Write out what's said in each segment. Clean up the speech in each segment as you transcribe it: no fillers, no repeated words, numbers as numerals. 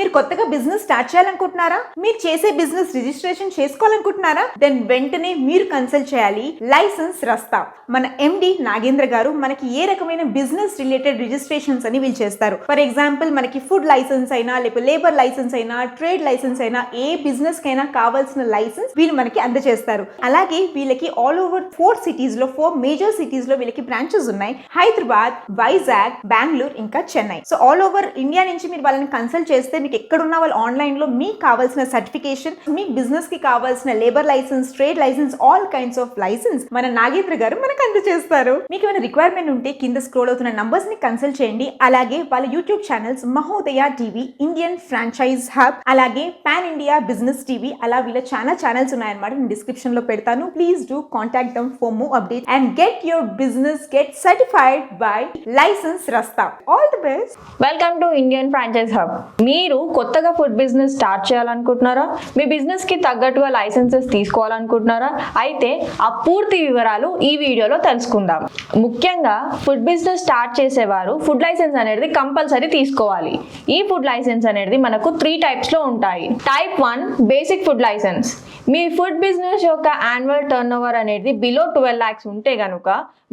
మీరు కొత్తగా business start చేయాలనుకుంటున్నారా? మీరు చేసే బిజినెస్ రిజిస్ట్రేషన్ చేసుకోవాలనుకుంటున్నారా? దెన్ వెంటనే మీరు కన్సల్ట్ చేయాలి లైసెన్స్ రస్తా. మన ఎండి నాగేంద్ర గారు మనకి ఏ రకమైన బిజినెస్ రిలేటెడ్ రిజిస్ట్రేషన్స్ అని వీళ్ళు చేస్తారు. ఫర్ ఎగ్జాంపుల్ మనకి ఫుడ్ లైసెన్స్ అయినా, లేకపోతే లేబర్ లైసెన్స్ అయినా, ట్రేడ్ లైసెన్స్ అయినా, ఏ బిజినెస్ కైనా కావాల్సిన లైసెన్స్ వీళ్ళు మనకి అందజేస్తారు. అలాగే వీళ్ళకి ఆల్ ఓవర్ 4 మేజర్ సిటీస్ లో వీళ్ళకి బ్రాంచెస్ ఉన్నాయి. హైదరాబాద్, వైజాగ్, బెంగళూరు, ఇంకా Chennai. So all over India నుంచి మీరు వాళ్ళని కన్సల్ట్ చేస్తే మీకు ఎక్కడున్నా వాళ్ళు ఆన్లైన్ లో మీకు కావాల్సిన సర్టిఫికేషన్, మీ బిజినెస్ కి కావాల్సిన labour licence, trade licence, all kinds of licence మన నాగేంద్ర గారు మనకు అందజేస్తారు. మీకు ఏమైనా రిక్వైర్మెంట్ ఉంటే కింద స్క్రోల్ అవుతున్న నంబర్స్ ని కన్సల్ట్ చేయండి. అలాగే వాళ్ళ YouTube channels Mahodaya TV, Indian franchise hub, అలాగే పాన్ ఇండియా బిజినెస్ టీవీ, అలా వీళ్ళ చాలా ఛానల్స్ ఉన్నాయన్నమాట. నేను డిస్క్రిప్షన్ లో పెడతాను. Please do contact them for more update and get your business get certified by license Rasta. All the best. Welcome to Indian franchise hub. మీరు కొత్తగా ఫుడ్ బిజినెస్ స్టార్ట్ చేయాలనుకుంటున్నారా? మీ బిజినెస్ కి తగ్గట్టుగా లైసెన్సెస్ తీసుకోవాలనుకుంటున్నారా? అయితే ఆ పూర్తి వివరాలు ఈ వీడియోలో తెలుసుకుందాం. ముఖ్యంగా ఫుడ్ బిజినెస్ స్టార్ట్ చేసేవారు ఫుడ్ లైసెన్స్ అనేది కంపల్సరీ తీసుకోవాలి. ఈ ఫుడ్ లైసెన్స్ అనేది మనకు 3 టైప్స్ లో ఉంటాయి. Type 1 basic food licence. మీ ఫుడ్ బిజినెస్ యొక్క యాన్యువల్ టర్న్ ఓవర్ అనేది బిలో 12 lakhs ఉంటే గనుక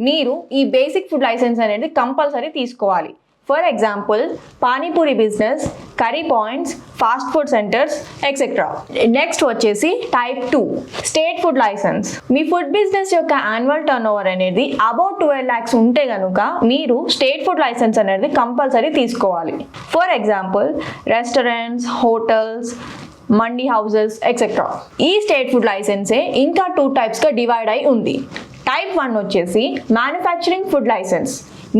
మీరు ఈ బేసిక్ ఫుడ్ లైసెన్స్ అనేది కంపల్సరీ తీసుకోవాలి. For example panipuri business, curry points, fast food centres etcetera. Next వచ్చేసి టైప్ 2 స్టేట్ ఫుడ్ లైసెన్స్. మీ ఫుడ్ బిజినెస్ యొక్క యాన్యువల్ టర్న్ ఓవర్ అనేది అబౌట్ 12 lakhs ఉంటే గనుక మీరు స్టేట్ ఫుడ్ లైసెన్స్ అనేది కంపల్సరీ తీసుకోవాలి. For example restaurants, hotels, mandi houses etcetera. ఈ స్టేట్ ఫుడ్ లైసెన్సే ఇంకా 2 టైప్స్గా డివైడ్ అయి ఉంది. టైప్ 1 వచ్చేసి మ్యానుఫ్యాక్చరింగ్ ఫుడ్ లైసెన్స్.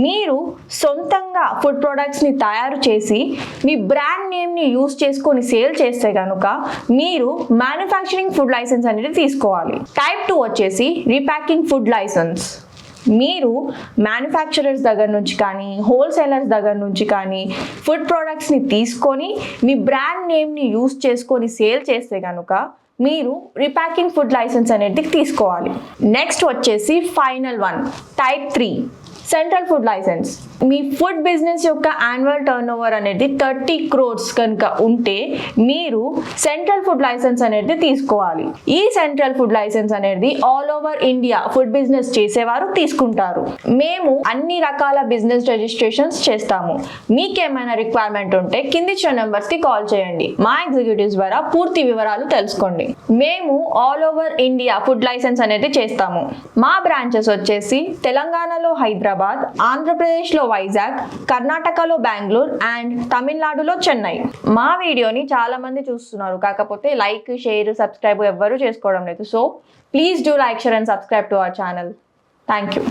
మీరు సొంతంగా ఫుడ్ ప్రొడక్ట్స్ని తయారు చేసి మీ బ్రాండ్ నేమ్ని యూజ్ చేసుకొని సేల్ చేస్తే కనుక మీరు మ్యానుఫ్యాక్చరింగ్ ఫుడ్ లైసెన్స్ అనేది తీసుకోవాలి. టైప్ 2 వచ్చేసి రీప్యాకింగ్ ఫుడ్ లైసెన్స్. మీరు మ్యానుఫ్యాక్చరర్స్ దగ్గర నుంచి కానీ, హోల్సేలర్స్ దగ్గర నుంచి కానీ ఫుడ్ ప్రొడక్ట్స్ని తీసుకొని మీ బ్రాండ్ నేమ్ని యూజ్ చేసుకొని సేల్ చేస్తే కనుక మీరు రీప్యాకింగ్ ఫుడ్ లైసెన్స్ అనేది తీసుకోవాలి. నెక్స్ట్ వచ్చేసి final 1 type 3 central food licence. మీ ఫుడ్ బిజినెస్ యొక్క యాన్యువల్ టర్న్ ఓవర్ అనేది 30 crores కనుక ఉంటే మీరు సెంట్రల్ ఫుడ్ లైసెన్స్ అనేది తీసుకోవాలి. ఈ సెంట్రల్ ఫుడ్ లైసెన్స్ అనేది all over India food business చేసేవారు తీసుకుంటారు. మేము అన్ని రకాల బిజినెస్ రిజిస్ట్రేషన్స్ చేస్తాము. మీకేమైనా రిక్వైర్మెంట్ ఉంటే కింది ఇచ్చిన నెంబర్స్ కి కాల్ చేయండి. మా ఎగ్జిక్యూటివ్స్ ద్వారా పూర్తి వివరాలు తెలుసుకోండి. మేము all over India food licence అనేది చేస్తాము. మా బ్రాంచెస్ వచ్చేసి తెలంగాణలో హైదరాబాద్, ఆంధ్రప్రదేశ్లో వైజాగ్, కర్ణాటకలో బెంగళూరు అండ్ తమిళనాడులో చెన్నై. మా వీడియోని చాలా మంది చూస్తున్నారు, కాకపోతే లైక్, షేర్, సబ్స్క్రైబ్ ఎవ్వరూ చేసుకోవడం లేదు. So please do like, share and subscribe to our channel. Thank you.